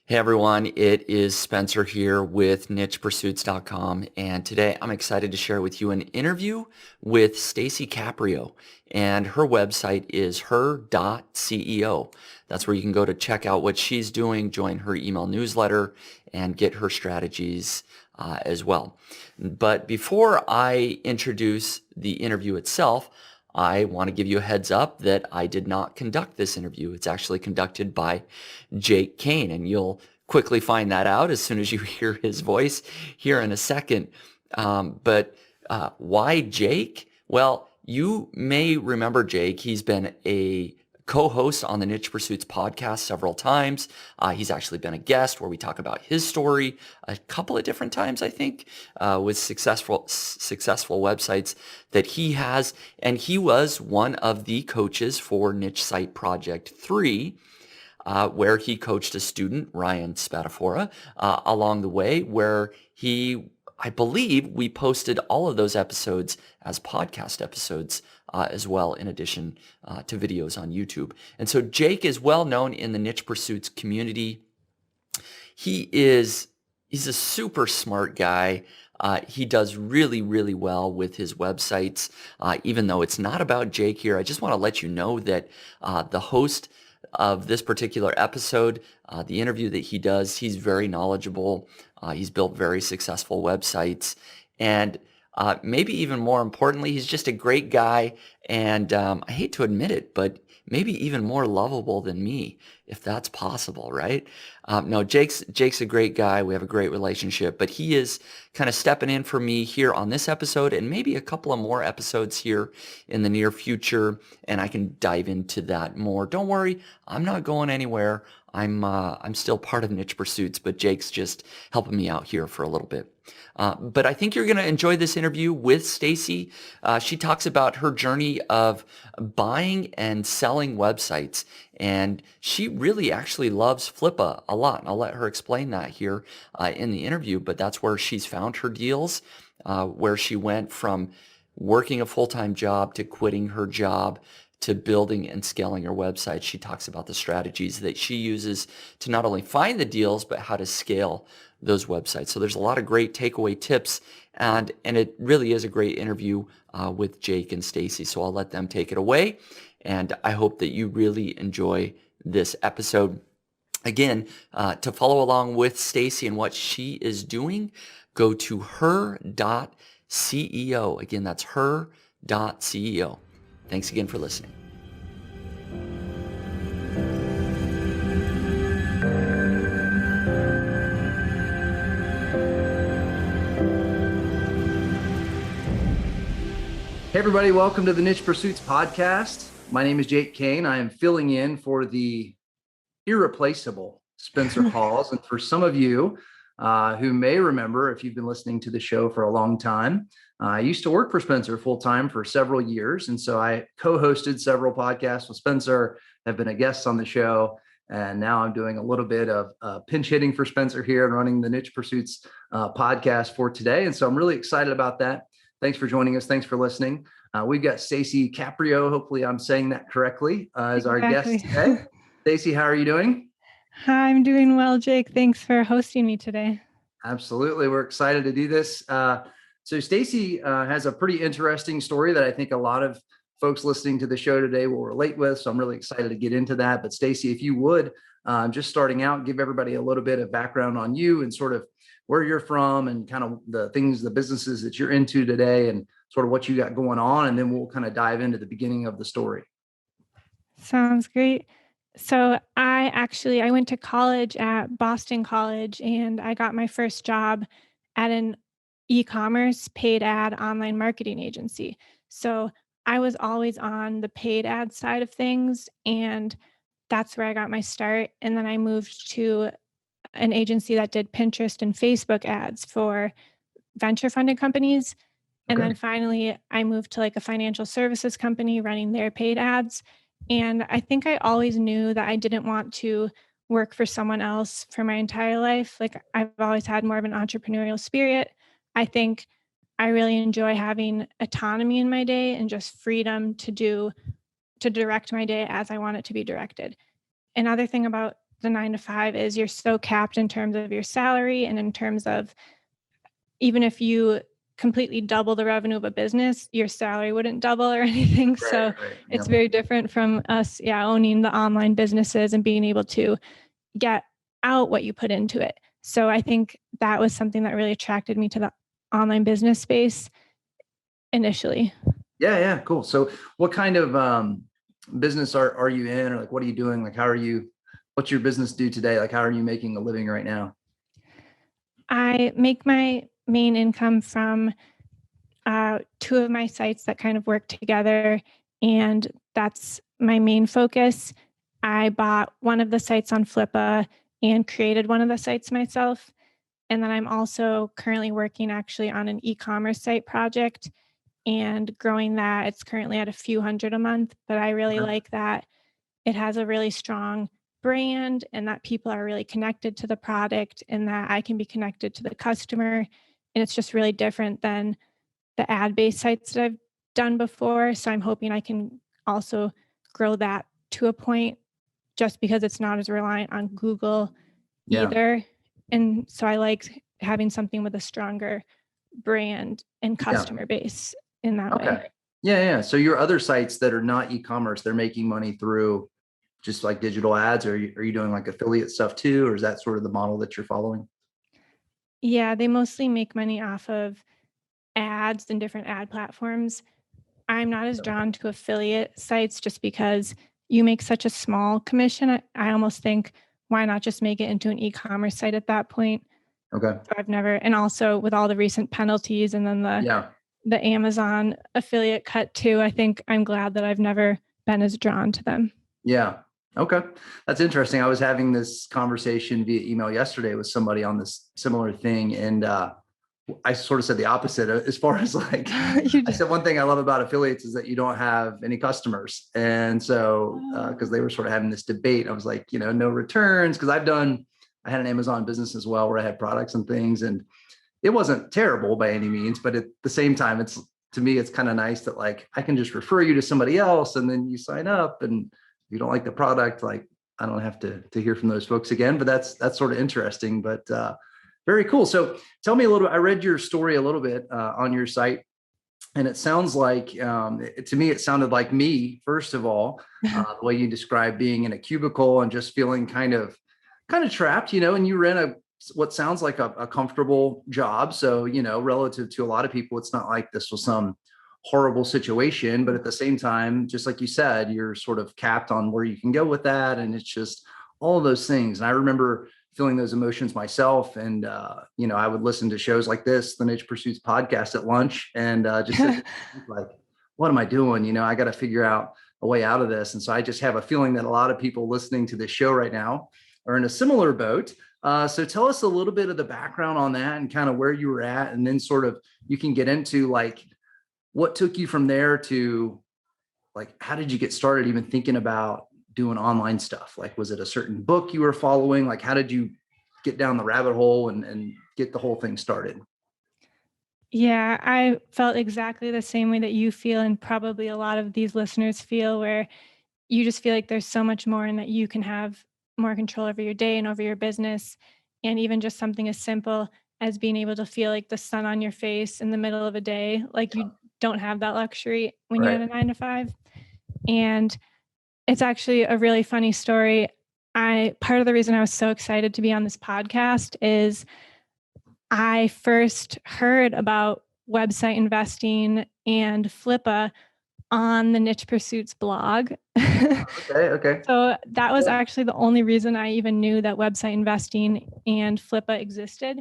Hey everyone, it is Spencer here with nichepursuits.com, and today I'm excited to share with you an interview with Stacy Caprio, and her website is her.ceo. That's where you can go to check out what she's doing, join her email newsletter, and get her strategies as well. But before I introduce the interview itself, I want to give you a heads up that I did not conduct this interview. It's actually conducted by Jake Kane, and you'll quickly find that out as soon as you hear his voice here in a second. But why Jake? Well, you may remember Jake. He's been a co-host on the Niche Pursuits podcast several times. He's actually been a guest where we talk about his story a couple of different times, I think, with successful websites that he has. And he was one of the coaches for Niche Site Project 3, where he coached a student, Ryan Spadafora, along the way, where I believe we posted all of those episodes as podcast episodes as well, in addition to videos on YouTube. And so Jake is well known in the Niche Pursuits community. He's a super smart guy. He does really, really well with his websites. Even though it's not about Jake here, I just want to let you know that the host of this particular episode, the interview that he does, he's very knowledgeable. He's built very successful websites. And maybe even more importantly, he's just a great guy. And I hate to admit it, but maybe even more lovable than me, if that's possible, right? No, Jake's a great guy. We have a great relationship, but he is kind of stepping in for me here on this episode and maybe a couple of more episodes here in the near future, and I can dive into that more. Don't worry, I'm not going anywhere. I'm still part of Niche Pursuits, but Jake's just helping me out here for a little bit. But I think you're going to enjoy this interview with Stacy. She talks about her journey of buying and selling websites, and she really actually loves Flippa a lot. And I'll let her explain that here in the interview, but that's where she's found her deals, where she went from working a full-time job to quitting her job to building and scaling her website. She talks about the strategies that she uses to not only find the deals, but how to scale those websites. So there's a lot of great takeaway tips, and it really is a great interview with Jake and Stacy. So I'll let them take it away, and I hope that you really enjoy this episode. Again, to follow along with Stacy and what she is doing, go to her.ceo. Again, that's her.ceo. Thanks again for listening. Hey everybody, welcome to the Niche Pursuits podcast. My name is Jake Kane. I am filling in for the irreplaceable Spencer Halls. And for some of you who may remember, if you've been listening to the show for a long time, I used to work for Spencer full-time for several years. And so I co-hosted several podcasts with Spencer, have been a guest on the show. And now I'm doing a little bit of pinch hitting for Spencer here and running the Niche Pursuits podcast for today. And so I'm really excited about that. Thanks for joining us. Thanks for listening. We've got Stacy Caprio. Hopefully I'm saying that correctly as our guest today. Stacy, how are you doing? Hi, I'm doing well, Jake. Thanks for hosting me today. Absolutely. We're excited to do this. So Stacy has a pretty interesting story that I think a lot of folks listening to the show today will relate with. So I'm really excited to get into that. But Stacy, if you would, just starting out, give everybody a little bit of background on you and sort of where you're from and kind of the things, the businesses that you're into today and sort of what you got going on. And then we'll kind of dive into the beginning of the story. Sounds great. So I went to college at Boston College, and I got my first job at an e-commerce paid ad online marketing agency. So I was always on the paid ad side of things, and that's where I got my start. And then I moved to an agency that did Pinterest and Facebook ads for venture funded companies. And then finally, I moved to like a financial services company running their paid ads. And I think I always knew that I didn't want to work for someone else for my entire life. Like I've always had more of an entrepreneurial spirit. I think I really enjoy having autonomy in my day and just freedom to direct my day as I want it to be directed. Another thing about the 9 to 5 is you're so capped in terms of your salary and in terms of even if you completely double the revenue of a business, your salary wouldn't double or anything. So Right. it's Yep. very different from us, owning the online businesses and being able to get out what you put into it. So I think that was something that really attracted me to the online business space initially. Yeah. Cool. So what kind of business are you in, or like, what are you doing? Like, what's your business do today? Like, how are you making a living right now? I make my main income from two of my sites that kind of work together, and that's my main focus. I bought one of the sites on Flippa and created one of the sites myself. And then I'm also currently working actually on an e-commerce site project and growing that. It's currently at a few hundred a month, but I really Okay. like that it has a really strong brand and that people are really connected to the product and that I can be connected to the customer. And it's just really different than the ad-based sites that I've done before. So I'm hoping I can also grow that to a point just because it's not as reliant on Google Yeah. either. And so I like having something with a stronger brand and Yeah. customer base in that Okay. way. Yeah. So your other sites that are not e-commerce, they're making money through just like digital ads, or are you doing like affiliate stuff too? Or is that sort of the model that you're following? Yeah, they mostly make money off of ads and different ad platforms. I'm not as drawn to affiliate sites just because you make such a small commission. I almost think, why not just make it into an e-commerce site at that point? Okay. So I've never, and also with all the recent penalties and then Yeah. the Amazon affiliate cut too, I think I'm glad that I've never been as drawn to them. Yeah. Okay. That's interesting. I was having this conversation via email yesterday with somebody on this similar thing. And I sort of said the opposite as far as like, You I do. said, one thing I love about affiliates is that you don't have any customers. And so, because they were sort of having this debate, I was like, no returns. Cause I had an Amazon business as well where I had products and things, and it wasn't terrible by any means, but at the same time, to me, it's kind of nice that like, I can just refer you to somebody else and then you sign up, and if you don't like the product, like I don't have to hear from those folks again. But that's sort of interesting, but very cool. So tell me a little bit. I read your story a little bit on your site, and it sounds like to me, it sounded like me, first of all, the way you described being in a cubicle and just feeling kind of trapped, and you ran what sounds like a comfortable job. So, relative to a lot of people, it's not like this was some horrible situation, but at the same time, just like you said, you're sort of capped on where you can go with that. And it's just all of those things. And I remember feeling those emotions myself. And, I would listen to shows like this, the Niche Pursuits podcast at lunch, and just like, what am I doing? I got to figure out a way out of this. And so I just have a feeling that a lot of people listening to this show right now are in a similar boat. So tell us a little bit of the background on that and kind of where you were at, and then sort of you can get into like what took you from there to like, how did you get started even thinking about doing online stuff? Like, was it a certain book you were following? Like, how did you get down the rabbit hole and get the whole thing started? Yeah, I felt exactly the same way that you feel, and probably a lot of these listeners feel, where you just feel like there's so much more and that you can have more control over your day and over your business. And even just something as simple as being able to feel like the sun on your face in the middle of a day, like you don't have that luxury when you're Right. at a 9 to 5. And it's actually a really funny story. Part of the reason I was so excited to be on this podcast is I first heard about website investing and Flippa on the Niche Pursuits blog. Okay. So that was Yeah. actually the only reason I even knew that website investing and Flippa existed.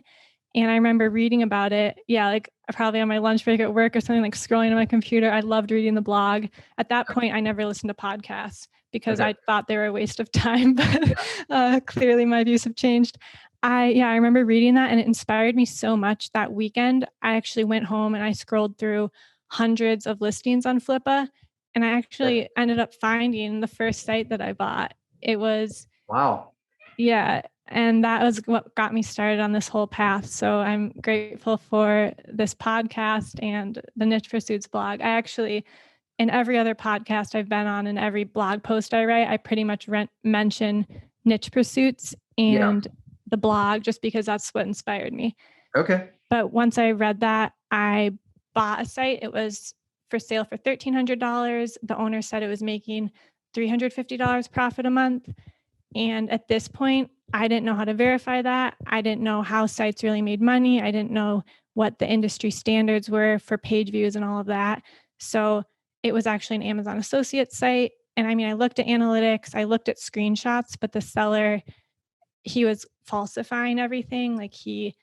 And I remember reading about it. Yeah, like probably on my lunch break at work or something, like scrolling on my computer. I loved reading the blog. At that point, I never listened to podcasts because Okay. I thought they were a waste of time. But Yeah. clearly my views have changed. I remember reading that and it inspired me so much that weekend. I actually went home and I scrolled through hundreds of listings on Flippa. And I actually ended up finding the first site that I bought. It was, Wow. yeah. And that was what got me started on this whole path. So I'm grateful for this podcast and the Niche Pursuits blog. I actually, in every other podcast I've been on and every blog post I write, I pretty much mention Niche Pursuits Yeah. and the blog, just because that's what inspired me. Okay. But once I read that, I bought a site. It was for sale for $1,300. The owner said it was making $350 profit a month. And at this point, I didn't know how to verify that. I didn't know how sites really made money. I didn't know what the industry standards were for page views and all of that. So it was actually an Amazon associate site. And I mean, I looked at analytics, I looked at screenshots, but the seller, he was falsifying everything. Like he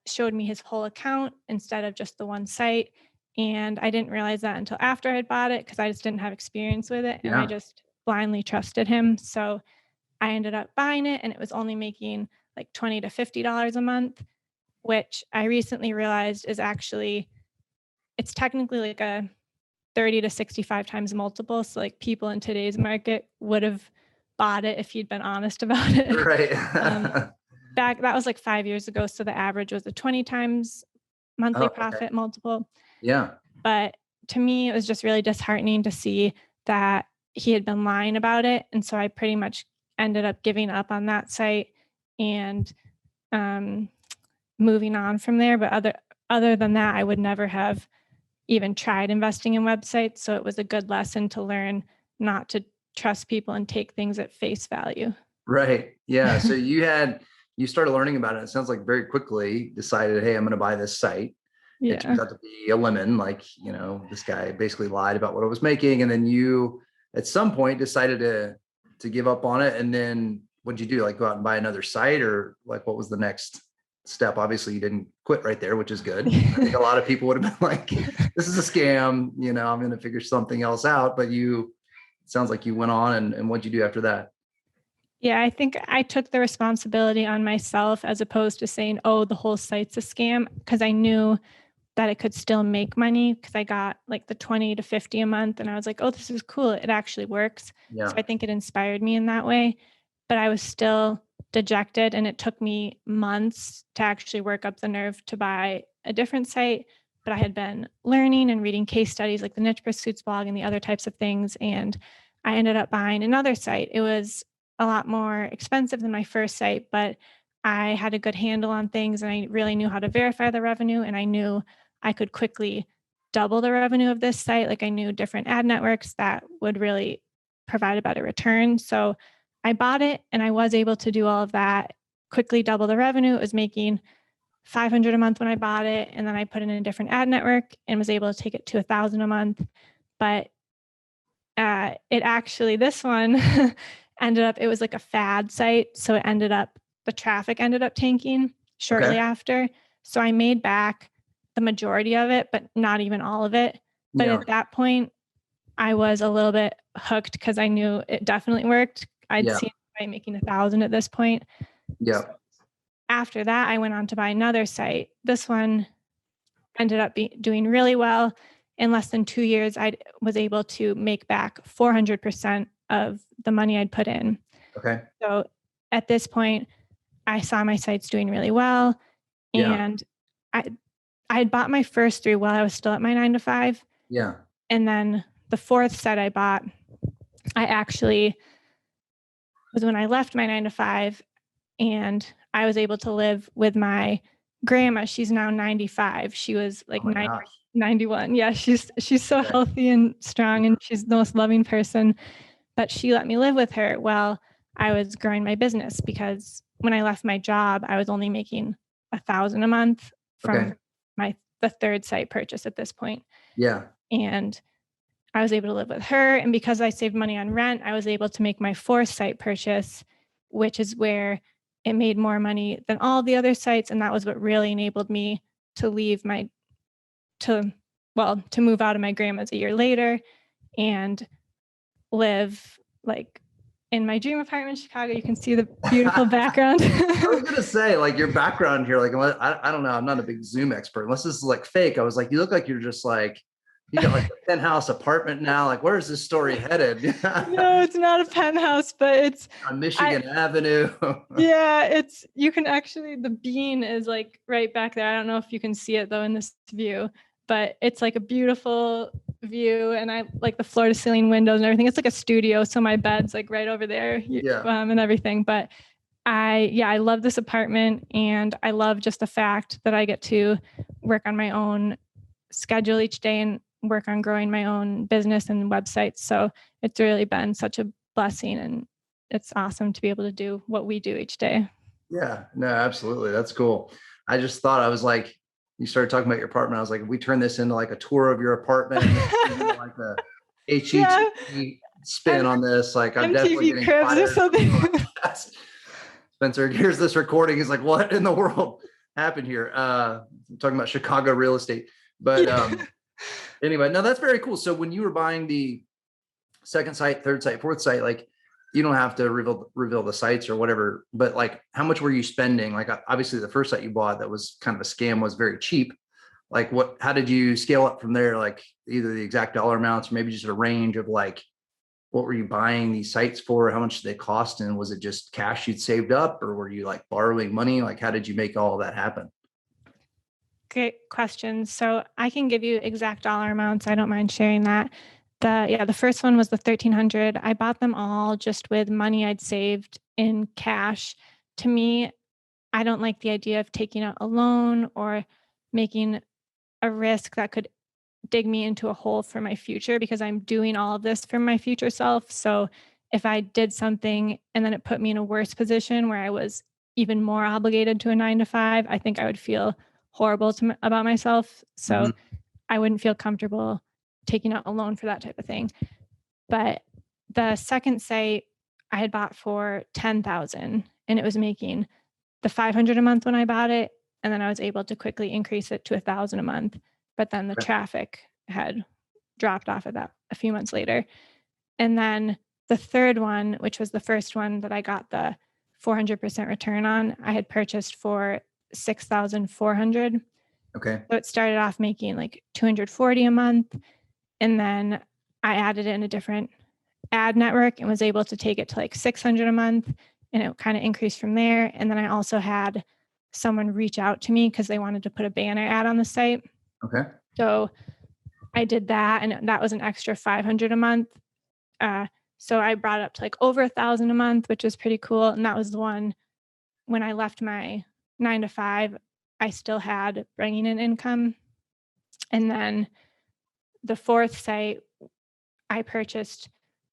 showed me his whole account instead of just the one site. And I didn't realize that until after I had bought it because I just didn't have experience with it. And I just blindly trusted him. So I ended up buying it and it was only making like $20 to $50 a month, which I recently realized is actually, it's technically like a 30 to 65 times multiple. So like people in today's market would have bought it if you'd been honest about it. Right. Back, that was like 5 years ago. So the average was a 20 times monthly profit multiple. Yeah. But to me, it was just really disheartening to see that he had been lying about it. And so I pretty much ended up giving up on that site and moving on from there. But other than that, I would never have even tried investing in websites. So it was a good lesson to learn not to trust people and take things at face value. Right. Yeah. So you started learning about it. It sounds like very quickly decided, hey, I'm going to buy this site. It turns out to be a lemon. Like, this guy basically lied about what it was making. And then you, at some point, decided to give up on it. And then what'd you do? Like go out and buy another site, or like, what was the next step? Obviously you didn't quit right there, which is good. I think a lot of people would have been like, this is a scam, I'm going to figure something else out. But it sounds like you went on, and what'd you do after that? Yeah, I think I took the responsibility on myself as opposed to saying, oh, the whole site's a scam, because I knew that it could still make money because I got like the 20 to 50 a month. And I was like, oh, this is cool. It actually works. Yeah. So I think it inspired me in that way. But I was still dejected, and it took me months to actually work up the nerve to buy a different site. But I had been learning and reading case studies like the Niche Pursuits blog and the other types of things. And I ended up buying another site. It was a lot more expensive than my first site, but I had a good handle on things and I really knew how to verify the revenue, and I knew I could quickly double the revenue of this site. Like I knew different ad networks that would really provide a better return. So I bought it and I was able to do all of that, quickly double the revenue. It was making $500 a month when I bought it. And then I put in a different ad network and was able to take it to $1,000 a month. But this one ended up, it was like a fad site. So the traffic ended up tanking shortly after. So I made back the majority of it, but not even all of it. But at that point, I was a little bit hooked because I knew it definitely worked. I'd seen somebody making 1,000 at this point. Yeah. So after that, I went on to buy another site. This one ended up doing really well. In less than 2 years, I was able to make back 400% of the money I'd put in. Okay. So at this point, I saw my sites doing really well. And I had bought my first 3 while I was still at my 9 to 5. Yeah. And then the 4th site I bought, I actually was when I left my 9 to 5, and I was able to live with my grandma. She's now 95. She was like 91. Yeah, she's so healthy and strong, and she's the most loving person. But she let me live with her while I was growing my business, because when I left my job, I was only making $1,000 a month from the 3rd site purchase at this point. Yeah. And I was able to live with her. And because I saved money on rent, I was able to make my 4th site purchase, which is where it made more money than all the other sites. And that was what really enabled me to to move out of my grandma's a year later and live like in my dream apartment in Chicago. You can see the beautiful background. I was going to say, like, your background here, like, I don't know. I'm not a big Zoom expert. Unless this is like fake. I was like, you look like you're just like, you got like a penthouse apartment now. Like, where is this story headed? No, it's not a penthouse, but it's on Michigan Avenue. Yeah, you can actually, the bean is like right back there. I don't know if you can see it though in this view, but it's like a beautiful view, and I like the floor to ceiling windows and everything. It's like a studio, so my bed's like right over there, and everything. But I love this apartment, and I love just the fact that I get to work on my own schedule each day and work on growing my own business and websites. So it's really been such a blessing, and it's awesome to be able to do what we do each day. Yeah, no, absolutely. That's cool. I just thought, I was like, you started talking about your apartment. I was like, if we turn this into like a tour of your apartment, like a HGTV spin on this, like I'm definitely MTV getting Cribs or fired. something. Spencer hears this recording. He's like, what in the world happened here? I'm talking about Chicago real estate. But anyway, no, that's very cool. So when you were buying the second site, third site, fourth site, like you don't have to reveal the sites or whatever, but like how much were you spending? Like obviously the first site you bought that was kind of a scam was very cheap. Like how did you scale up from there? Like either the exact dollar amounts or maybe just a range of like, what were you buying these sites for? How much did they cost? And was it just cash you'd saved up, or were you like borrowing money? Like how did you make all of that happen? Great question. So I can give you exact dollar amounts. I don't mind sharing that. The first one was the 1,300. I bought them all just with money I'd saved in cash. To me, I don't like the idea of taking out a loan or making a risk that could dig me into a hole for my future, because I'm doing all of this for my future self. So if I did something and then it put me in a worse position where I was even more obligated to a 9 to 5, I think I would feel horrible about myself. So I wouldn't feel comfortable taking out a loan for that type of thing. But the second site I had bought for 10,000, and it was making the 500 a month when I bought it. And then I was able to quickly increase it to 1,000 a month. But then the traffic had dropped off of that a few months later. And then the third one, which was the first one that I got the 400% return on, I had purchased for 6,400. Okay. So it started off making like 240 a month. And then I added in a different ad network and was able to take it to like 600 a month. And it kind of increased from there. And then I also had someone reach out to me because they wanted to put a banner ad on the site. Okay. So I did that, and that was an extra 500 a month. So I brought it up to like over 1,000 a month, which was pretty cool. And that was the one when I left my 9 to 5, I still had bringing in income. And then the fourth site I purchased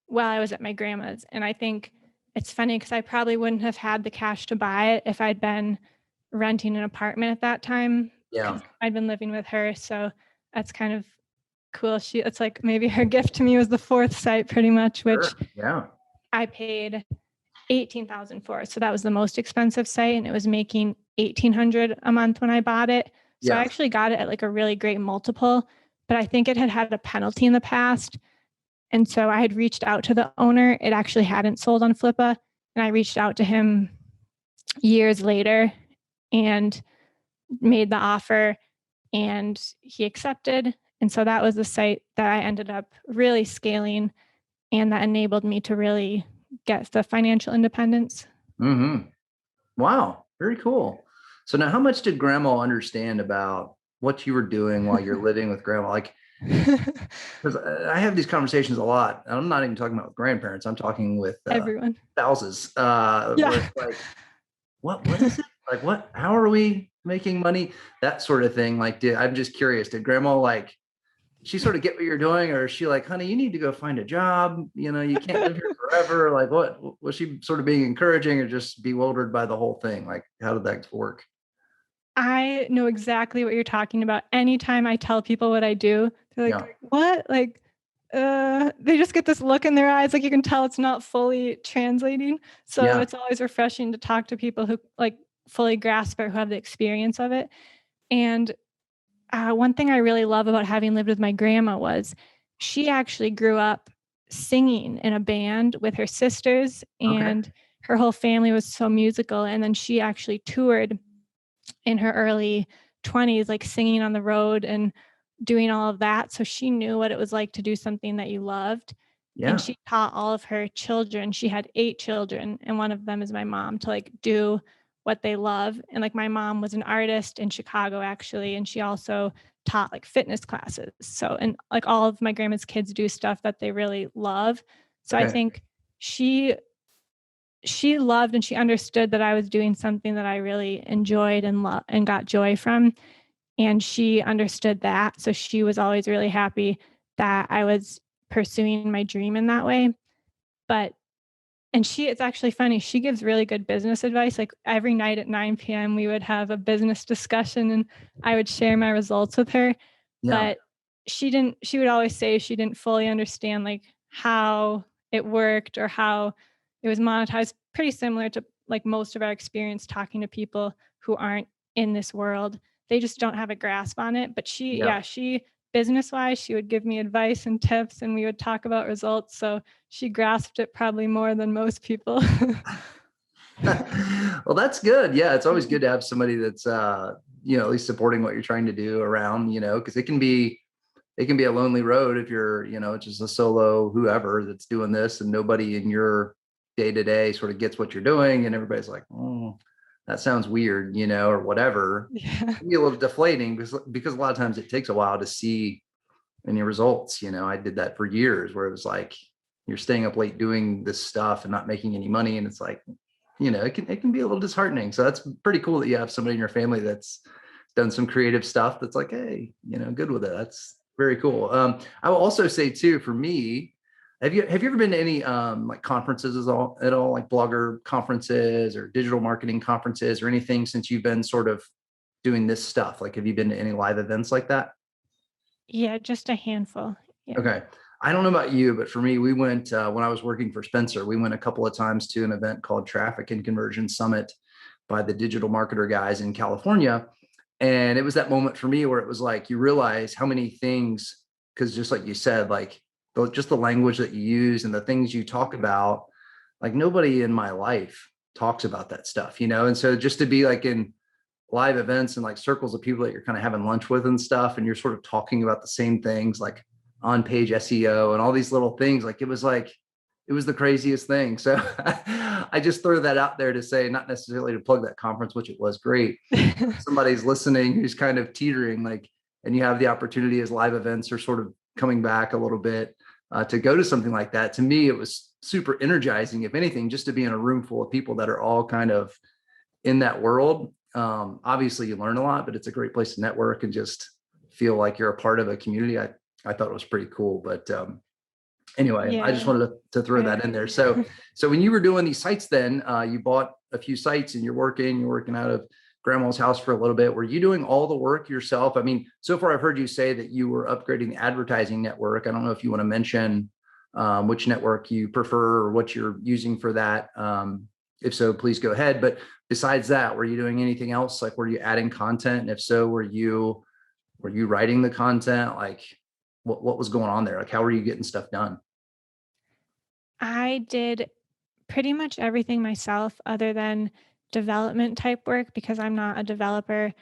while I was at my grandma's. And I think it's funny because I probably wouldn't have had the cash to buy it if I'd been renting an apartment at that time. Yeah. I'd been living with her. So that's kind of cool. It's like maybe her gift to me was the fourth site pretty much, which I paid 18,000 for. So that was the most expensive site, and it was making 1,800 a month when I bought it. So I actually got it at like a really great multiple, but I think it had a penalty in the past. And so I had reached out to the owner. It actually hadn't sold on Flippa. And I reached out to him years later and made the offer, and he accepted. And so that was the site that I ended up really scaling, and that enabled me to really get the financial independence. Wow. Very cool. So now how much did grandma understand about what you were doing while you're living with grandma? Like, because I have these conversations a lot. I'm not even talking about with grandparents. I'm talking with everyone, spouses. Like, what is it? Like, how are we making money? That sort of thing. Like, I'm just curious, did grandma like, she sort of get what you're doing, or is she like, honey, you need to go find a job? You can't live here forever. Like, what was she sort of being encouraging, or just bewildered by the whole thing? Like, how did that work? I know exactly what you're talking about. Anytime I tell people what I do, they're like, what? Like, they just get this look in their eyes. Like you can tell it's not fully translating. So it's always refreshing to talk to people who like fully grasp it, who have the experience of it. And one thing I really love about having lived with my grandma was she actually grew up singing in a band with her sisters, and her whole family was so musical. And then she actually toured in her early 20s, like singing on the road and doing all of that. So she knew what it was like to do something that you loved. And she taught all of her children. She had 8 children, and one of them is my mom, to like do what they love. And like my mom was an artist in Chicago actually, and she also taught like fitness classes. So, and like all of my grandma's kids do stuff that they really love. So I Okay. think she loved and she understood that I was doing something that I really enjoyed and got joy from. And she understood that. So she was always really happy that I was pursuing my dream in that way. But and it's actually funny. She gives really good business advice. Like every night at 9 p.m., we would have a business discussion and I would share my results with her. Yeah. But she would always say she didn't fully understand like how it worked or how it was monetized. Pretty similar to like most of our experience talking to people who aren't in this world. They just don't have a grasp on it. But Yeah. she business wise, she would give me advice and tips and we would talk about results. So she grasped it probably more than most people. Well, that's good. Yeah, it's always good to have somebody that's at least supporting what you're trying to do around, because it can be a lonely road if you're, just a solo whoever that's doing this and nobody in your day to day sort of gets what you're doing and everybody's like, oh, that sounds weird, or whatever. Yeah. It can be a little deflating because a lot of times it takes a while to see any results. I did that for years where it was like you're staying up late doing this stuff and not making any money. And it's like, it can be a little disheartening. So that's pretty cool that you have somebody in your family that's done some creative stuff that's like, hey, good with it. That's very cool. I will also say too, for me, have you ever been to any like conferences at all, like blogger conferences or digital marketing conferences or anything since you've been sort of doing this stuff? Like, have you been to any live events like that? Yeah, just a handful. Yeah. Okay. I don't know about you, but for me, we went when I was working for Spencer, we went a couple of times to an event called Traffic and Conversion Summit by the digital marketer guys in California. And it was that moment for me where it was like, you realize how many things, because just like you said, like just the language that you use and the things you talk about, like nobody in my life talks about that stuff, And so just to be like in live events and like circles of people that you're kind of having lunch with and stuff, and you're sort of talking about the same things like on page SEO and all these little things, it was the craziest thing. So I just throw that out there to say, not necessarily to plug that conference, which it was great. Somebody's listening who's kind of teetering, and you have the opportunity as live events are sort of coming back a little bit to go to something like that. To me, it was super energizing, if anything, just to be in a room full of people that are all kind of in that world. Obviously you learn a lot, but it's a great place to network and just feel like you're a part of a community. I thought it was pretty cool, but anyway, I just Yeah. wanted to throw that in there. So when you were doing these sites, then you bought a few sites and you're working out of grandma's house for a little bit. Were you doing all the work yourself? I mean, so far I've heard you say that you were upgrading the advertising network. I don't know if you want to mention which network you prefer or what you're using for that. If so, please go ahead. But besides that, were you doing anything else? Like, were you adding content? And if so, were you writing the content? Like, what was going on there? Like, how were you getting stuff done? I did pretty much everything myself other than development type work because I'm not a developer.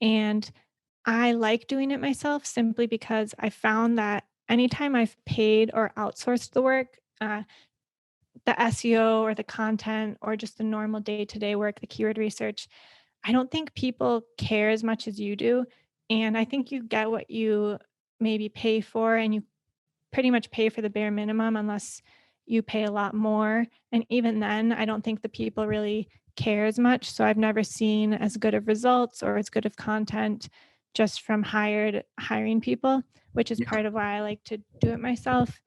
And I like doing it myself simply because I found that anytime I've paid or outsourced the work, the SEO or the content or just the normal day to day work, the keyword research, I don't think people care as much as you do. And I think you get what you maybe pay for, and you pretty much pay for the bare minimum unless you pay a lot more. And even then, I don't think the people really care as much. So I've never seen as good of results or as good of content just from hiring people, which is Yeah, part of why I like to do it myself.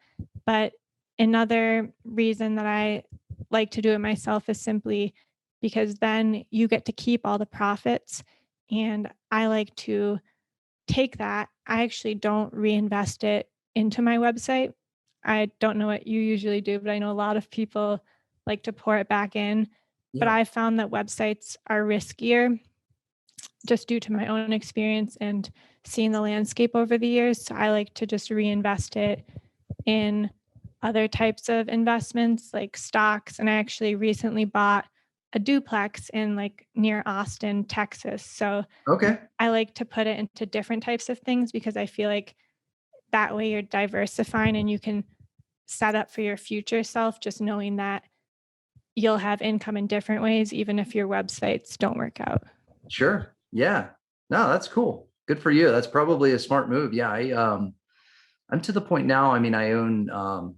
But another reason that I like to do it myself is simply because then you get to keep all the profits. And I like to take that. I actually don't reinvest it into my website. I don't know what you usually do, but I know a lot of people like to pour it back in. But yeah, I found that websites are riskier just due to my own experience and seeing the landscape over the years. So I like to just reinvest it in other types of investments like stocks. And I actually recently bought a duplex in like near Austin, Texas. So okay, I like to put it into different types of things because I feel like that way you're diversifying and you can set up for your future self, just knowing that you'll have income in different ways, even if your websites don't work out. sure, yeah. No, that's cool. Good for you. That's probably a smart move. Yeah. I'm to the point now. I mean, I own,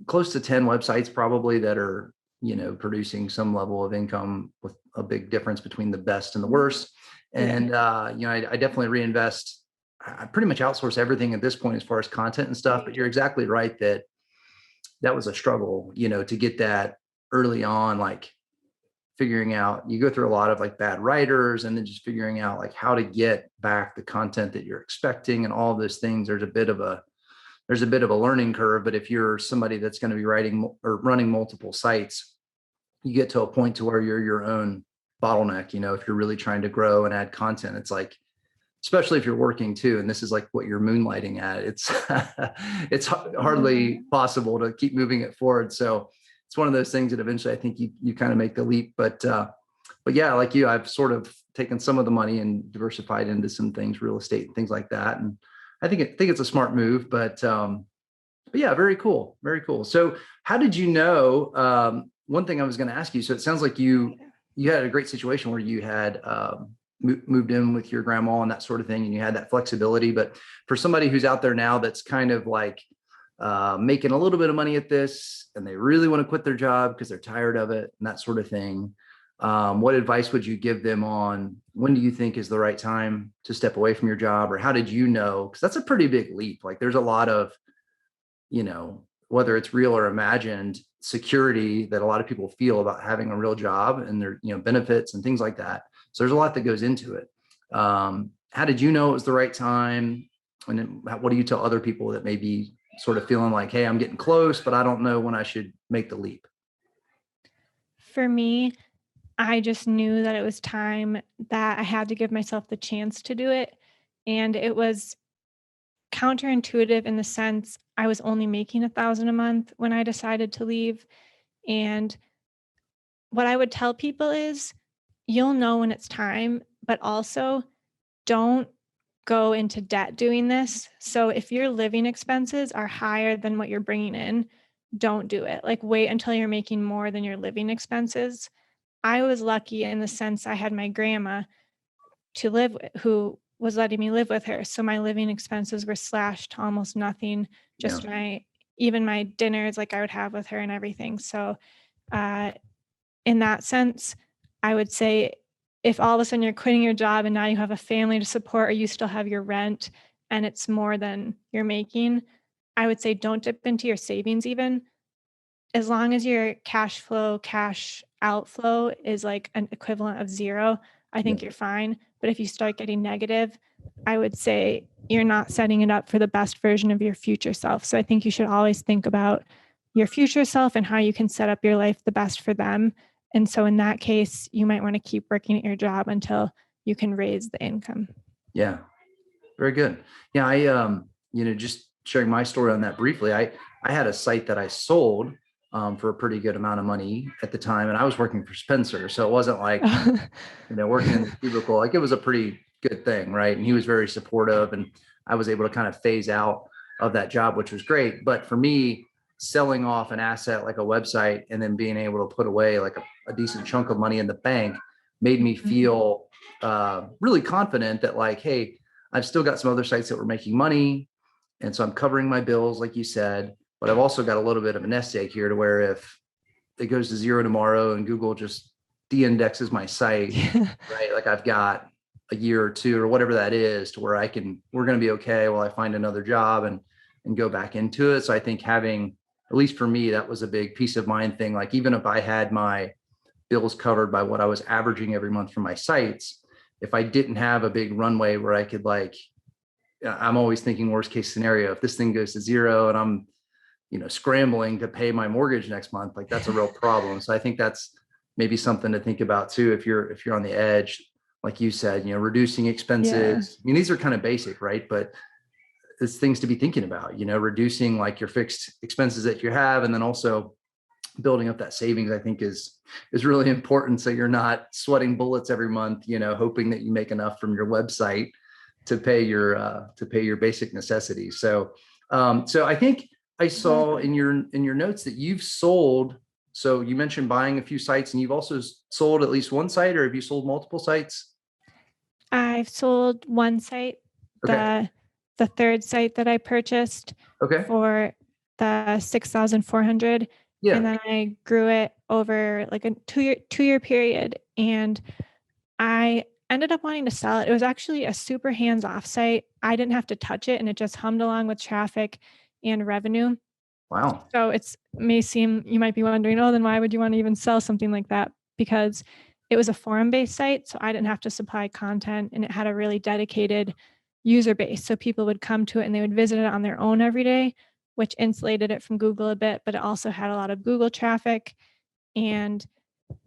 close to 10 websites probably that are, producing some level of income with a big difference between the best and the worst. Yeah. And, I definitely reinvest. I pretty much outsource everything at this point as far as content and stuff, but you're exactly right that that was a struggle, to get that early on, like figuring out, you go through a lot of like bad writers and then just figuring out like how to get back the content that you're expecting and all of those things. There's a bit of a learning curve, but if you're somebody that's going to be writing or running multiple sites, you get to a point to where you're your own bottleneck. If you're really trying to grow and add content, it's like, especially if you're working too, and this is like what you're moonlighting at, it's it's hardly possible to keep moving it forward. So it's one of those things that eventually I think you kind of make the leap. But yeah, like you, I've sort of taken some of the money and diversified into some things, real estate and things like that. And I think it's a smart move. But yeah, very cool, very cool. So how did you know? One thing I was going to ask you. So it sounds like you had a great situation where you had moved in with your grandma and that sort of thing, and you had that flexibility. But for somebody who's out there now that's kind of like making a little bit of money at this and they really want to quit their job because they're tired of it and that sort of thing, what advice would you give them on when do you think is the right time to step away from your job? Or how did you know? Because that's a pretty big leap. Like there's a lot of, whether it's real or imagined security that a lot of people feel about having a real job and their, benefits and things like that. So there's a lot that goes into it. How did you know it was the right time? And then what do you tell other people that may be sort of feeling like, hey, I'm getting close, but I don't know when I should make the leap? For me, I just knew that it was time, that I had to give myself the chance to do it. And it was counterintuitive in the sense I was only making 1,000 a month when I decided to leave. And what I would tell people is you'll know when it's time, but also don't go into debt doing this. So if your living expenses are higher than what you're bringing in, don't do it. Like wait until you're making more than your living expenses. I was lucky in the sense I had my grandma to live with, who was letting me live with her. So my living expenses were slashed to almost nothing. Yeah. Just even my dinners, like I would have with her and everything. So uh, in that sense, I would say if all of a sudden you're quitting your job and now you have a family to support, or you still have your rent and it's more than you're making, I would say don't dip into your savings even. As long as your cash outflow is like an equivalent of zero, I Yeah. think you're fine. But if you start getting negative, I would say you're not setting it up for the best version of your future self. So I think you should always think about your future self and how you can set up your life the best for them. And so in that case, you might want to keep working at your job until you can raise the income. Yeah. Very good. Yeah. Just sharing my story on that briefly, I had a site that I sold for a pretty good amount of money at the time. And I was working for Spencer. So it wasn't like, working in the cubicle, like it was a pretty good thing. Right. And he was very supportive and I was able to kind of phase out of that job, which was great. But for me, selling off an asset like a website and then being able to put away like a decent chunk of money in the bank made me feel really confident that like, hey, I've still got some other sites that were making money. And so I'm covering my bills, like you said, but I've also got a little bit of a nest egg here to where if it goes to zero tomorrow and Google just de-indexes my site, right? Like I've got a year or two or whatever that is to where we're going to be okay while I find another job and go back into it. So I think having, at least for me, that was a big peace of mind thing. Like even if I had my bills covered by what I was averaging every month from my sites, if I didn't have a big runway where I could I'm always thinking worst case scenario, if this thing goes to zero and I'm, scrambling to pay my mortgage next month, like that's a real problem. So I think that's maybe something to think about too. If you're on the edge, like you said, reducing expenses. I mean, these are kind of basic, right? But it's things to be thinking about, reducing like your fixed expenses that you have. And then also building up that savings, I think is really important. So you're not sweating bullets every month, hoping that you make enough from your website to pay your basic necessities. So I think I saw in your notes that you've sold. So you mentioned buying a few sites and you've also sold at least one site, or have you sold multiple sites? I've sold one site, Okay. the third site that I purchased Okay. for the 6,400, and Yeah. then I grew it over like a two year period, and I ended up wanting to sell it. It was actually a super hands-off site. I didn't have to touch it, and it just hummed along with traffic and revenue. Wow. So it's may seem you might be wondering, oh, then why would you want to even sell something like that? Because it was a forum-based site, so I didn't have to supply content, and it had a really dedicated user base. So people would come to it and they would visit it on their own every day, which insulated it from Google a bit, but it also had a lot of Google traffic, and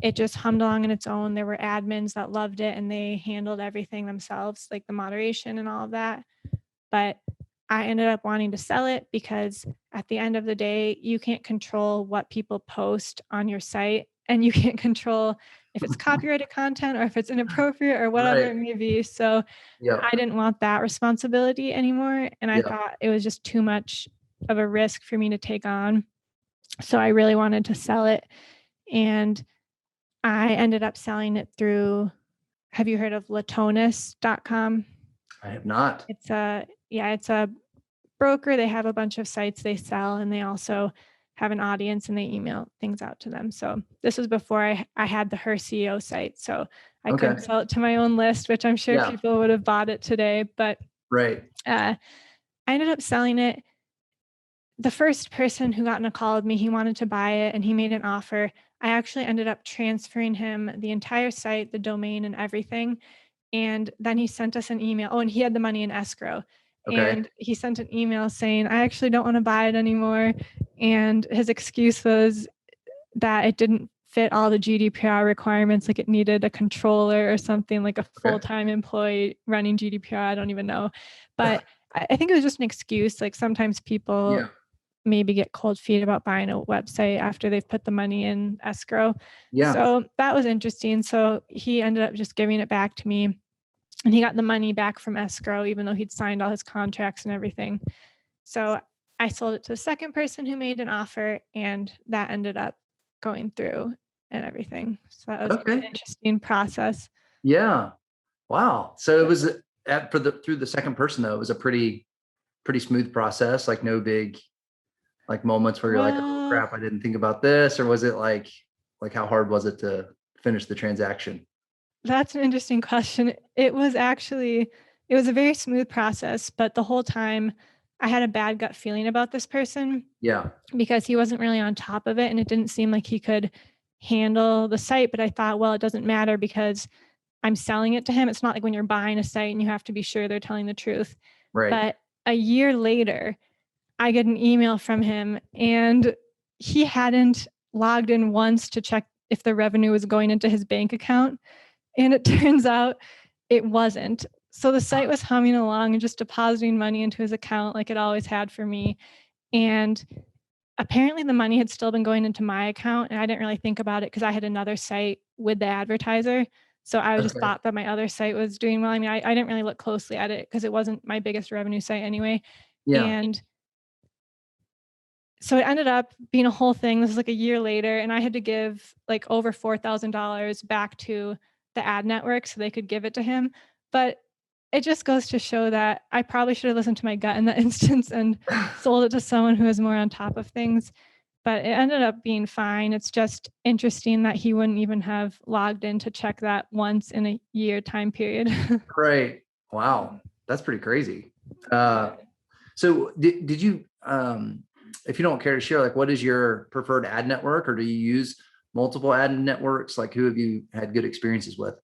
it just hummed along on its own. There were admins that loved it and they handled everything themselves, like the moderation and all of that. But I ended up wanting to sell it because at the end of the day, you can't control what people post on your site, and you can't control if it's copyrighted content or if it's inappropriate or whatever Right. it may be. So Yep. I didn't want that responsibility anymore. And I Yep. thought it was just too much of a risk for me to take on. So I really wanted to sell it. And I ended up selling it through, have you heard of Latonis.com? I have not. It's a broker. They have a bunch of sites they sell, and they also have an audience and they email things out to them. So this was before I had the Her CEO site. So I Okay. couldn't sell it to my own list, which I'm sure Yeah. people would have bought it today. But Right. I ended up selling it. The first person who got in a call with me, he wanted to buy it and he made an offer. I actually ended up transferring him the entire site, the domain, and everything. And then he sent us an email. Oh, and he had the money in escrow. Okay. And he sent an email saying, I actually don't want to buy it anymore. And his excuse was that it didn't fit all the GDPR requirements, like it needed a controller or something, like a Okay. full-time employee running GDPR. I don't even know. But I think it was just an excuse. Like sometimes people Yeah. maybe get cold feet about buying a website after they've put the money in escrow. Yeah. So that was interesting. So he ended up just giving it back to me, and he got the money back from escrow, even though he'd signed all his contracts and everything. So I sold it to the second person who made an offer, and that ended up going through and everything. So that was an Okay. interesting process. Yeah. Wow. So it was through the second person though, it was a pretty smooth process, like no big like moments where you're like, oh Well, crap, I didn't think about this, or was it like how hard was it to finish the transaction? that's an interesting question. It was a very smooth process, but the whole time I had a bad gut feeling about this person Yeah. because he wasn't really on top of it and it didn't seem like he could handle the site. But I thought, well, it doesn't matter because I'm selling it to him. It's not like when you're buying a site and you have to be sure they're telling the truth. Right. But a year later, I get an email from him and he hadn't logged in once to check if the revenue was going into his bank account. And it turns out it wasn't. So the site was humming along and just depositing money into his account like it always had for me. And apparently the money had still been going into my account, and I didn't really think about it because I had another site with the advertiser. So I just Okay. thought that my other site was doing well. I mean, I didn't really look closely at it because it wasn't my biggest revenue site anyway. Yeah. And so it ended up being a whole thing. This is like a year later, and I had to give like over $4,000 back to the ad network so they could give it to him. But it just goes to show that I probably should have listened to my gut in that instance and sold it to someone who was more on top of things. But it ended up being fine. It's just interesting that he wouldn't even have logged in to check that once in a year time period. Right. Wow. That's pretty crazy. So did you if you don't care to share, like what is your preferred ad network, or do you use multiple ad networks? Like who have you had good experiences with?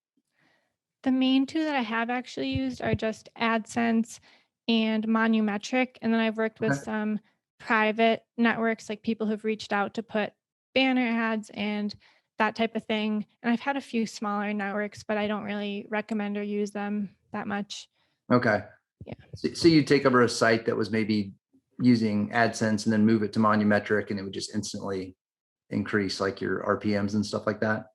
The main two that I have actually used are just AdSense and Monumetric. And then I've worked with Okay. some private networks, like people who've reached out to put banner ads and that type of thing. And I've had a few smaller networks, but I don't really recommend or use them that much. Okay. Yeah. So you take over a site that was maybe using AdSense and then move it to Monumetric, and it would just instantly increase like your RPMs and stuff like that.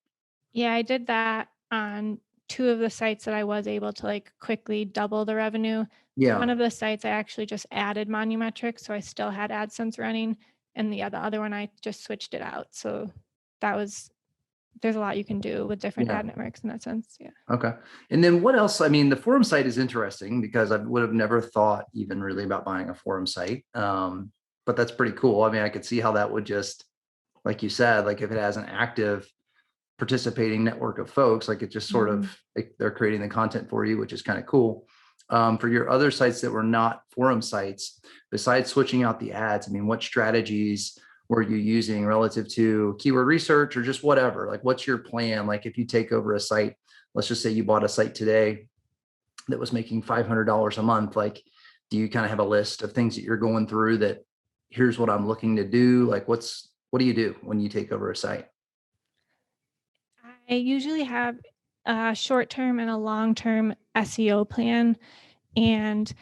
Yeah, I did that on two of the sites that I was able to like quickly double the revenue. One Yeah. of the sites I actually just added Monumetric, so I still had AdSense running, and the other one I just switched it out. So that was there's a lot you can do with different Yeah. ad networks in that sense. Yeah. Okay. And then what else? I mean, the forum site is interesting because I would have never thought even really about buying a forum site. But that's pretty cool. I mean, I could see how that would just, like you said, like if it has an active participating network of folks, like it just sort Mhm. of, like they're creating the content for you, which is kind of cool. For your other sites that were not forum sites, besides switching out the ads, I mean, what strategies were you using relative to keyword research or just whatever? Like, what's your plan? Like, if you take over a site, let's just say you bought a site today that was making $500 a month, like, do you kind of have a list of things that you're going through that here's what I'm looking to do? Like, what do you do when you take over a site? I usually have a short-term and a long-term SEO plan, and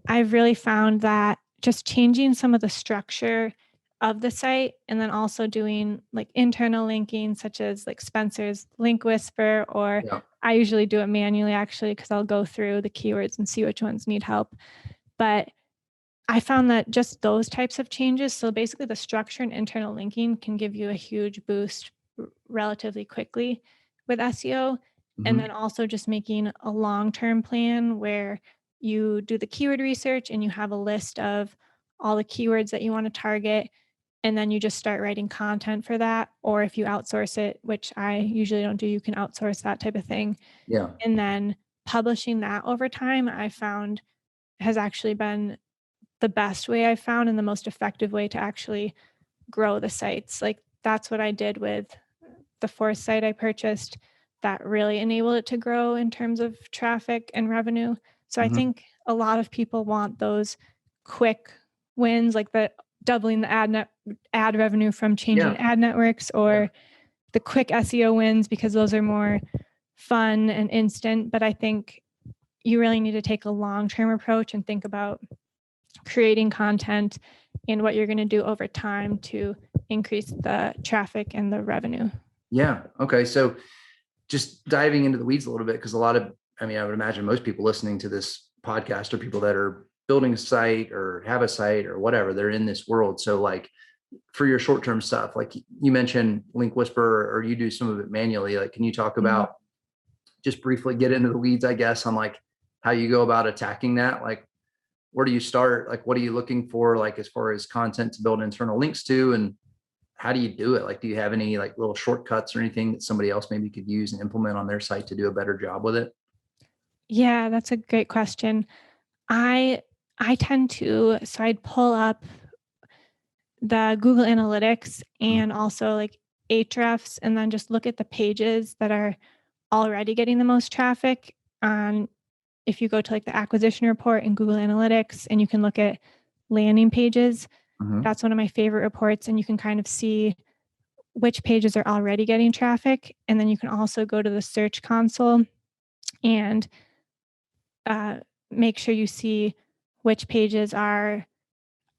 I've really found that just changing some of the structure of the site and then also doing like internal linking, such as like Spencer's Link Whisper, or Yeah. I usually do it manually actually because I'll go through the keywords and see which ones need help. But I found that just those types of changes, so basically the structure and internal linking can give you a huge boost relatively quickly with SEO. And Mhm. then also just making a long-term plan where you do the keyword research and you have a list of all the keywords that you want to target. And then you just start writing content for that. Or if you outsource it, which I usually don't do, you can outsource that type of thing. Yeah. And then publishing that over time, I found has actually been the best way I've found and the most effective way to actually grow the sites. Like that's what I did with the fourth site I purchased that really enabled it to grow in terms of traffic and revenue. So I Mhm. think a lot of people want those quick wins, like the doubling the ad revenue from changing Yeah. ad networks, Yeah. or the quick SEO wins because those are more fun and instant. But I think you really need to take a long-term approach and think about creating content and what you're going to do over time to increase the traffic and the revenue. Yeah. Okay. So just diving into the weeds a little bit, because a lot of, I mean, I would imagine most people listening to this podcast are people that are building a site or have a site or whatever. They're in this world. So like for your short-term stuff, like you mentioned Link Whisper, or you do some of it manually. Like, can you talk Mhm. about, just briefly get into the weeds, I guess, on like how you go about attacking that? Like, where do you start? Like, what are you looking for? Like, as far as content to build internal links to, and how do you do it? Like, do you have any like little shortcuts or anything that somebody else maybe could use and implement on their site to do a better job with it? Yeah, that's a great question. I I tend to so I'd pull up the Google Analytics Mhm. and also like Ahrefs and then just look at the pages that are already getting the most traffic on if you go to like the acquisition report in Google Analytics and you can look at landing pages. Mhm. That's one of my favorite reports and you can kind of see which pages are already getting traffic. And then you can also go to the search console and uh, make sure you see which pages are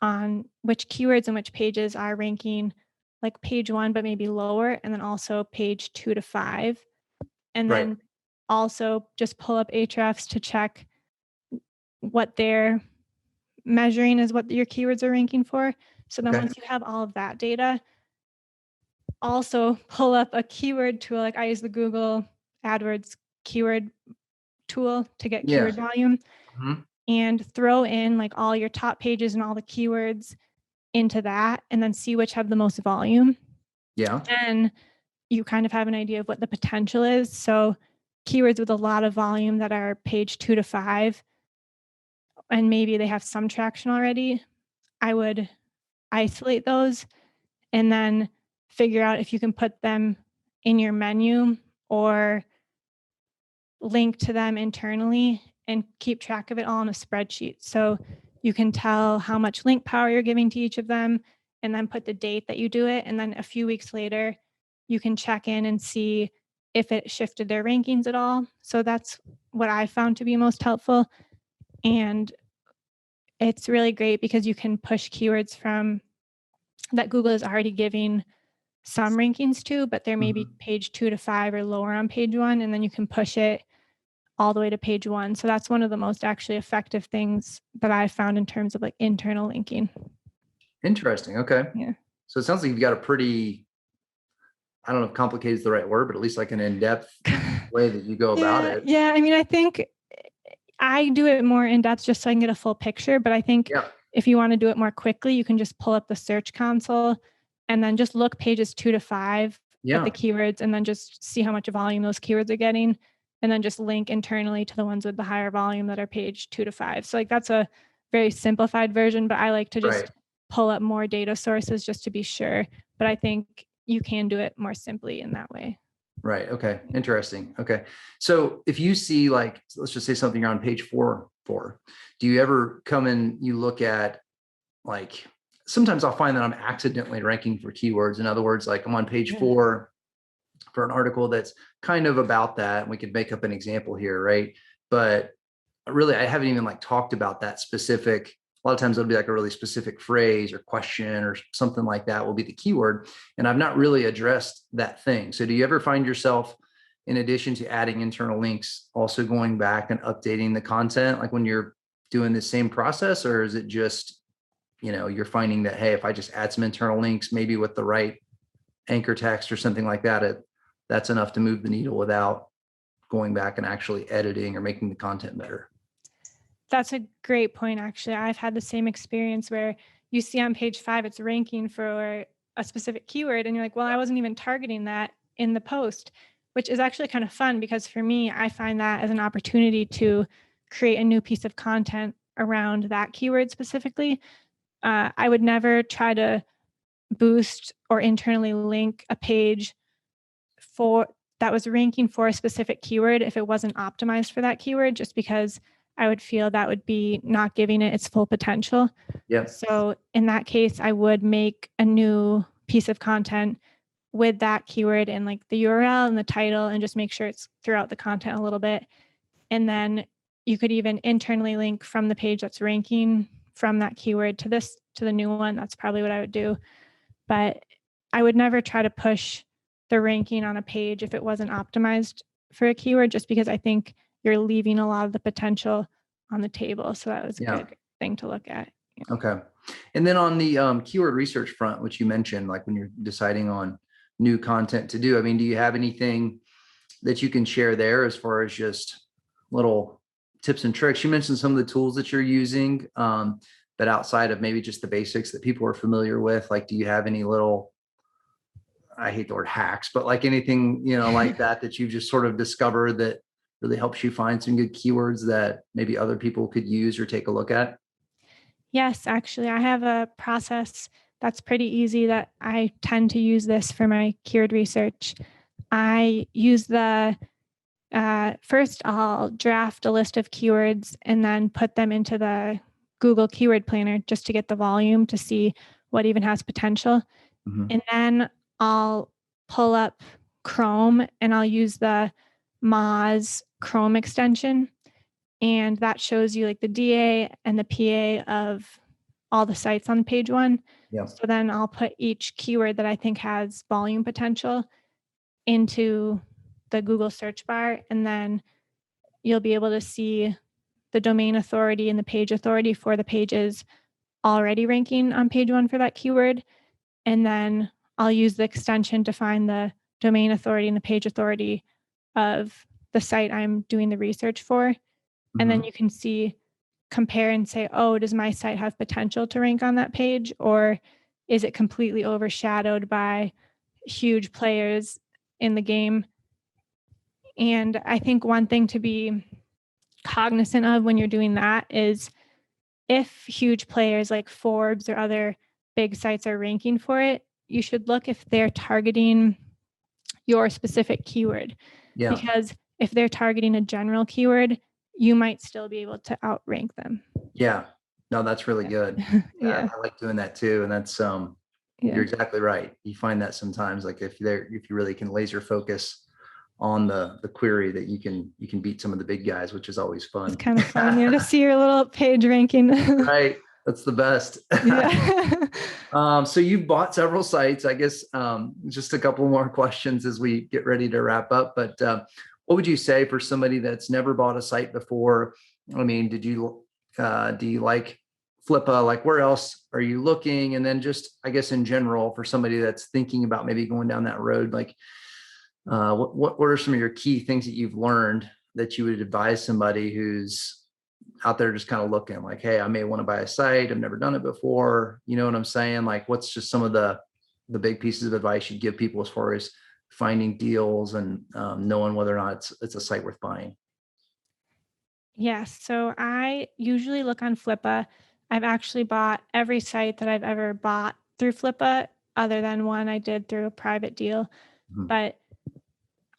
on which keywords and which pages are ranking like page one, but maybe lower, and then also page 2 to 5. And Right. then also just pull up Ahrefs to check what they're measuring as what your keywords are ranking for. So then Okay. once you have all of that data, also pull up a keyword tool. Like I use the Google AdWords keyword tool to get Yeah. keyword volume Mhm. and throw in like all your top pages and all the keywords into that and then see which have the most volume. Yeah. Then you kind of have an idea of what the potential is. So keywords with a lot of volume that are page 2 to 5 and maybe they have some traction already, I would isolate those and then figure out if you can put them in your menu or link to them internally and keep track of it all in a spreadsheet. So you can tell how much link power you're giving to each of them and then put the date that you do it. And then a few weeks later, you can check in and see if it shifted their rankings at all. So that's what I found to be most helpful. And it's really great because you can push keywords from that Google is already giving some rankings to, but they're maybe Mhm. page 2 to 5 or lower on page one. And then you can push it all the way to page one. So that's one of the most actually effective things that I found in terms of like internal linking. Interesting. Okay. Yeah. So it sounds like you've got a pretty, I don't know if complicated is the right word, but at least like an in-depth way that you go about it. Yeah. I mean, I think I do it more in depth just so I can get a full picture. But I think Yeah. if you want to do it more quickly, you can just pull up the search console and then just look pages 2 to 5 at the Yeah. keywords and then just see how much volume those keywords are getting. And then just link internally to the ones with the higher volume that are page 2 to 5. So like that's a very simplified version, but I like to Right. just pull up more data sources just to be sure. But I think you can do it more simply in that way. Right. Okay. Interesting. Okay. So if you see like, let's just say something you're on page 4, do you ever come and you look at like, sometimes I'll find that I'm accidentally ranking for keywords. In other words, like I'm on page 4 for an article that's kind of about that. And we could make up an example here. Right. But really, I haven't even like talked about that specific. A lot of times it'll be like a really specific phrase or question or something like that will be the keyword. And I've not really addressed that thing. So do you ever find yourself, in addition to adding internal links, also going back and updating the content, like when you're doing the same process, or is it just, you're finding that, hey, if I just add some internal links, maybe with the right anchor text or something like that, that's enough to move the needle without going back and actually editing or making the content better? That's a great point, actually. I've had the same experience where you see on page 5, it's ranking for a specific keyword, and you're like, well, I wasn't even targeting that in the post, which is actually kind of fun because for me, I find that as an opportunity to create a new piece of content around that keyword specifically. I would never try to boost or internally link a page for that was ranking for a specific keyword if it wasn't optimized for that keyword, just because I would feel that would be not giving it its full potential. Yeah. So in that case, I would make a new piece of content with that keyword and like the URL and the title and just make sure it's throughout the content a little bit. And then you could even internally link from the page that's ranking from that keyword to the new one. That's probably what I would do. But I would never try to push the ranking on a page if it wasn't optimized for a keyword, just because I think you're leaving a lot of the potential on the table. So that was a good thing to look at. Yeah. Okay. And then on the keyword research front, which you mentioned, like when you're deciding on new content to do, I mean, do you have anything that you can share there as far as just little tips and tricks? You mentioned some of the tools that you're using, but outside of maybe just the basics that people are familiar with, like, do you have any little, I hate the word hacks, but like anything, like that you've just sort of discovered that really helps you find some good keywords that maybe other people could use or take a look at? Yes, actually, I have a process that's pretty easy that I tend to use this for my keyword research. I use first I'll draft a list of keywords and then put them into the Google Keyword Planner just to get the volume to see what even has potential. Mm-hmm. And then I'll pull up Chrome and I'll use the Moz Chrome extension. And that shows you like the DA and the PA of all the sites on page 1. Yeah. So then I'll put each keyword that I think has volume potential into the Google search bar. And then you'll be able to see the domain authority and the page authority for the pages already ranking on page 1 for that keyword. And then I'll use the extension to find the domain authority and the page authority of the site I'm doing the research for. And then you can compare and say, oh, does my site have potential to rank on that page? Or is it completely overshadowed by huge players in the game? And I think one thing to be cognizant of when you're doing that is if huge players like Forbes or other big sites are ranking for it, you should look if they're targeting your specific keyword. Yeah. Because if they're targeting a general keyword, you might still be able to outrank them. Yeah. No, that's really good. Yeah. I like doing that too. And that's, you're exactly right. You find that sometimes, like if you really can laser focus on the query, that you can beat some of the big guys, which is always fun. It's kind of fun, to see your little page ranking. Right. That's the best. Yeah. So you've bought several sites, I guess. Just a couple more questions as we get ready to wrap up. But what would you say for somebody that's never bought a site before? I mean, do you like Flippa, like where else are you looking? And then just, I guess in general, for somebody that's thinking about maybe going down that road, like what are some of your key things that you've learned that you would advise somebody who's out there just kind of looking like, hey, I may want to buy a site. I've never done it before. You know what I'm saying? Like, what's just some of the big pieces of advice you give people as far as finding deals and knowing whether or not it's a site worth buying? Yes. So I usually look on Flippa. I've actually bought every site that I've ever bought through Flippa, other than one I did through a private deal. Mhm. But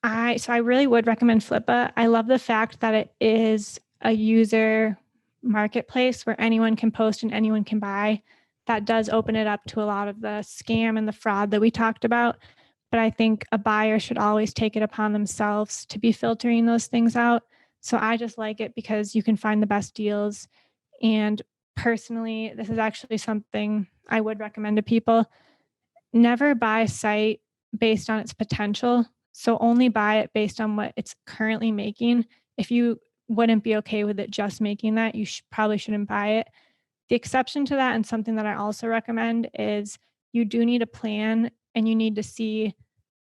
I really would recommend Flippa. I love the fact that it is a user marketplace where anyone can post and anyone can buy. That does open it up to a lot of the scam and the fraud that we talked about. But I think a buyer should always take it upon themselves to be filtering those things out. So I just like it because you can find the best deals. And personally, this is actually something I would recommend to people. Never buy a site based on its potential. So only buy it based on what it's currently making. If you wouldn't be okay with it just making that, you probably shouldn't buy it. The exception to that, and something that I also recommend, is you do need a plan and you need to see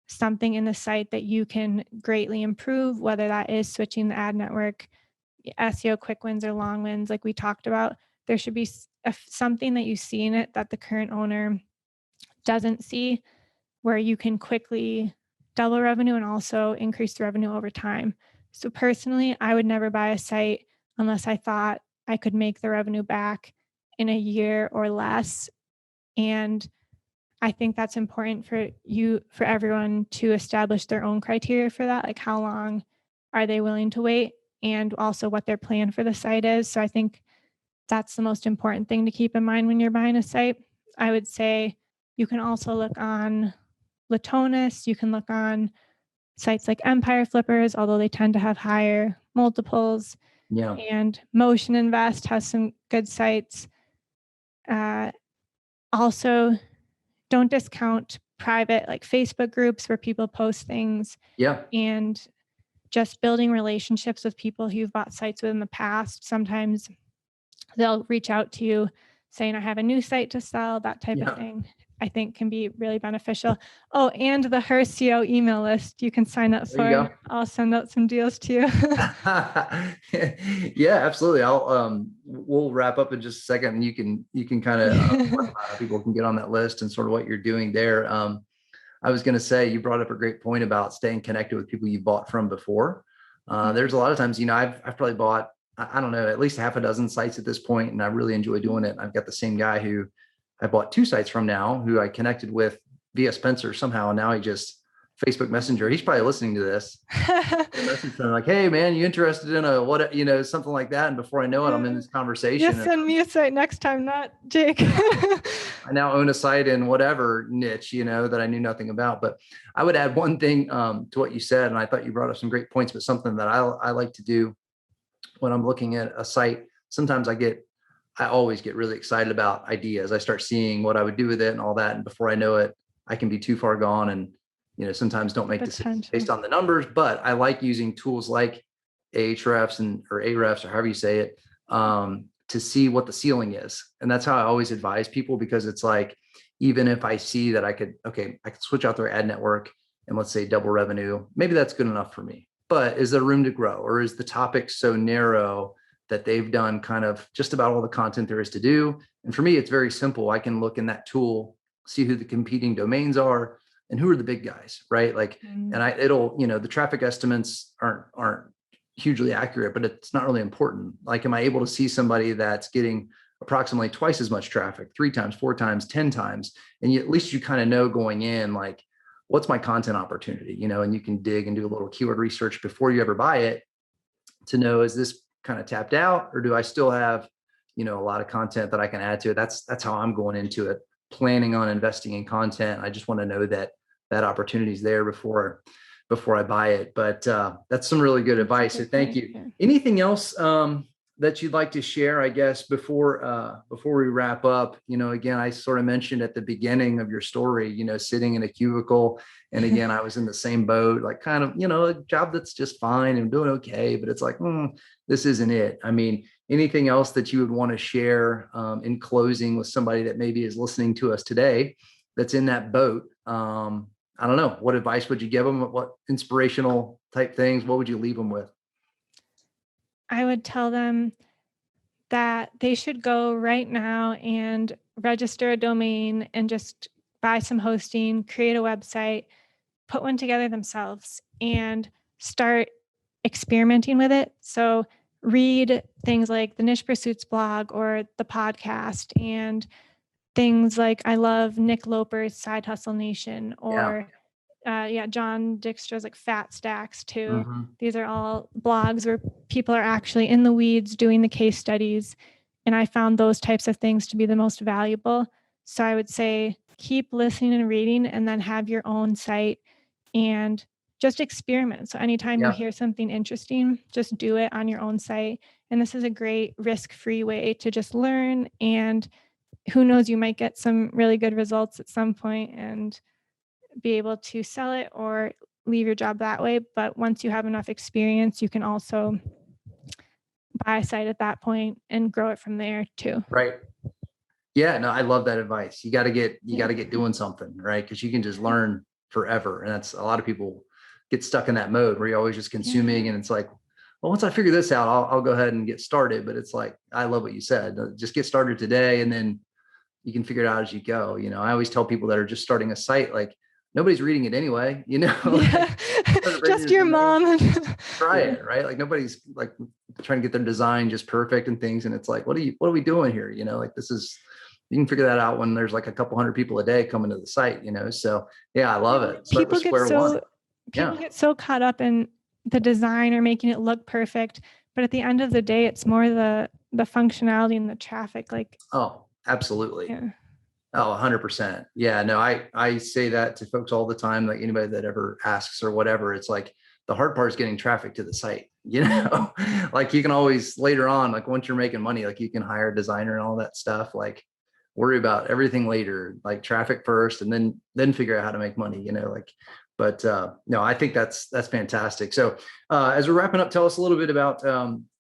something in the site that you can greatly improve, whether that is switching the ad network, SEO quick wins or long wins, like we talked about. There should be something that you see in it that the current owner doesn't see, where you can quickly double revenue and also increase the revenue over time. So personally, I would never buy a site unless I thought I could make the revenue back in a year or less. And I think that's important for everyone to establish their own criteria for that. Like, how long are they willing to wait, and also what their plan for the site is. So I think that's the most important thing to keep in mind when you're buying a site. I would say you can also look on Latonis. You can look on sites like Empire Flippers, although they tend to have higher multiples. Yeah. And Motion Invest has some good sites. Also, don't discount private like Facebook groups where people post things, Yeah. and just building relationships with people who you've bought sites with in the past. Sometimes they'll reach out to you saying, I have a new site to sell, that type of Yeah. thing. I think can be really beneficial. Oh, and the Hercio email list you can sign up There you go. for. I'll send out some deals to you. Yeah, absolutely. We'll wrap up in just a second and you can kind of talk about how people can get on that list and sort of what you're doing there. I was going to say, you brought up a great point about staying connected with people you bought from before. There's a lot of times, I've probably bought, I don't know, at least half a dozen sites at this point, and I really enjoy doing it. I've got the same guy who I bought 2 sites from now, who I connected with via Spencer somehow. And now he just Facebook Messenger. He's probably listening to this. Message him like, hey man, you interested in a what, something like that. And before I know it, I'm in this conversation. Just send me a site next time, not Jake. I now own a site in whatever niche, that I knew nothing about. But I would add one thing to what you said, and I thought you brought up some great points, but something that I like to do when I'm looking at a site. Sometimes I always get really excited about ideas. I start seeing what I would do with it and all that. And before I know it, I can be too far gone and, sometimes don't make decisions based on the numbers. But I like using tools like Ahrefs or Ahrefs or however you say it, to see what the ceiling is. And that's how I always advise people, because it's like, even if I see that I could switch out their ad network and let's say double revenue, maybe that's good enough for me. But is there room to grow, or is the topic so narrow that they've done kind of just about all the content there is to do? And for me, it's very simple. I can look in that tool, see who the competing domains are and who are the big guys, right? Like, and it'll, the traffic estimates aren't hugely accurate, but it's not really important. Like, am I able to see somebody that's getting approximately twice as much traffic, 3 times, 4 times, 10 times? And at least you kind of know going in, like, what's my content opportunity, and you can dig and do a little keyword research before you ever buy it to know, is this kind of tapped out, or do I still have, a lot of content that I can add to it? That's how I'm going into it, planning on investing in content. I just want to know that opportunity is there before I buy it. But that's some really good advice. So thank you. Anything else that you'd like to share, I guess, before we wrap up? Again, I sort of mentioned at the beginning of your story, sitting in a cubicle. And again, I was in the same boat, like kind of, a job that's just fine and doing okay, but it's like, this isn't it. I mean, anything else that you would want to share in closing with somebody that maybe is listening to us today that's in that boat? I don't know. What advice would you give them? What inspirational type things? What would you leave them with? I would tell them that they should go right now and register a domain and just buy some hosting, create a website, put one together themselves, and start experimenting with it. So read things like the Niche Pursuits blog or the podcast, and things like I love Nick Loper's Side Hustle Nation, Yeah. or John Dixtra's like Fat Stacks too. Mm-hmm. These are all blogs where people are actually in the weeds doing the case studies. And I found those types of things to be the most valuable. So I would say keep listening and reading, and then have your own site and just experiment. So anytime you Yeah. hear something interesting, just do it on your own site. And this is a great risk-free way to just learn. And who knows, you might get some really good results at some point and be able to sell it or leave your job that way. But once you have enough experience, you can also buy a site at that point and grow it from there too. Right. Yeah, no, I love that advice. You got to get doing something, right? Because you can just learn forever. And that's, a lot of people get stuck in that mode where you're always just consuming. And it's like, well, once I figure this out, I'll go ahead and get started. But it's like, I love what you said. Just get started today, and then you can figure it out as you go. I always tell people that are just starting a site, like, nobody's reading it anyway, Yeah. Just your mom. Try it, right? Like, nobody's like trying to get their design just perfect and things. And it's like, what are we doing here? Like, this is, you can figure that out when there's like a couple hundred people a day coming to the site, so yeah, I love it. People get so caught up in the design or making it look perfect, but at the end of the day, it's more the functionality and the traffic. Like, oh, absolutely. Yeah. Oh, 100%. Yeah, no, I say that to folks all the time, like anybody that ever asks or whatever. It's like, the hard part is getting traffic to the site, like, you can always later on, like once you're making money, like you can hire a designer and all that stuff, like worry about everything later, like traffic first, and then figure out how to make money, but no, I think that's fantastic. So as we're wrapping up, tell us a little bit about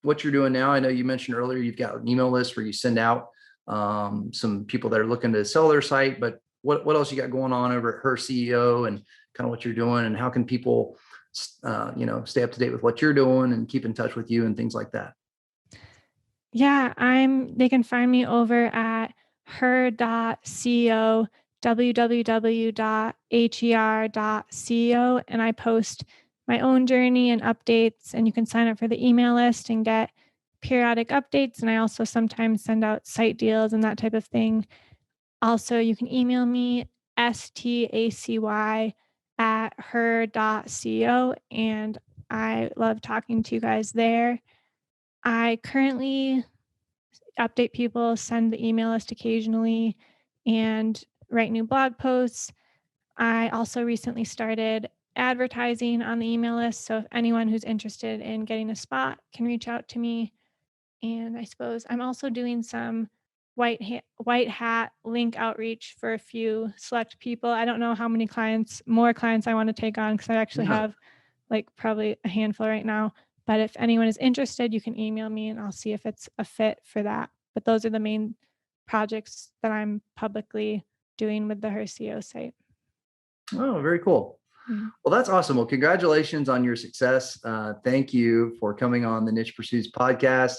what you're doing now. I know you mentioned earlier, you've got an email list where you send out some people that are looking to sell their site, but what else you got going on over at Her CEO, and kind of what you're doing, and how can people stay up to date with what you're doing and keep in touch with you and things like that? Yeah, they can find me over at her.co, www.her.co, and I post my own journey and updates, and you can sign up for the email list and get periodic updates. And I also sometimes send out site deals and that type of thing. Also, you can email me stacy@her.co, and I love talking to you guys there. I currently update people, send the email list occasionally, and write new blog posts. I also recently started advertising on the email list. So if anyone who's interested in getting a spot can reach out to me. And I suppose I'm also doing some white hat link outreach for a few select people. I don't know how many more clients I want to take on, because I actually have like probably a handful right now. But if anyone is interested, you can email me and I'll see if it's a fit for that. But those are the main projects that I'm publicly doing with the Her CEO site. Oh, very cool. Mm-hmm. Well, that's awesome. Well, congratulations on your success. Thank you for coming on the Niche Pursuits podcast.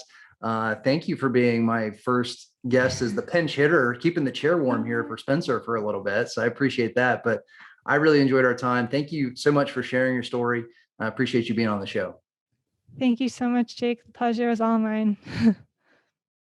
Thank you for being my first guest as the pinch hitter, keeping the chair warm here for Spencer for a little bit. So I appreciate that. But I really enjoyed our time. Thank you so much for sharing your story. I appreciate you being on the show. Thank you so much, Jake. The pleasure is all mine.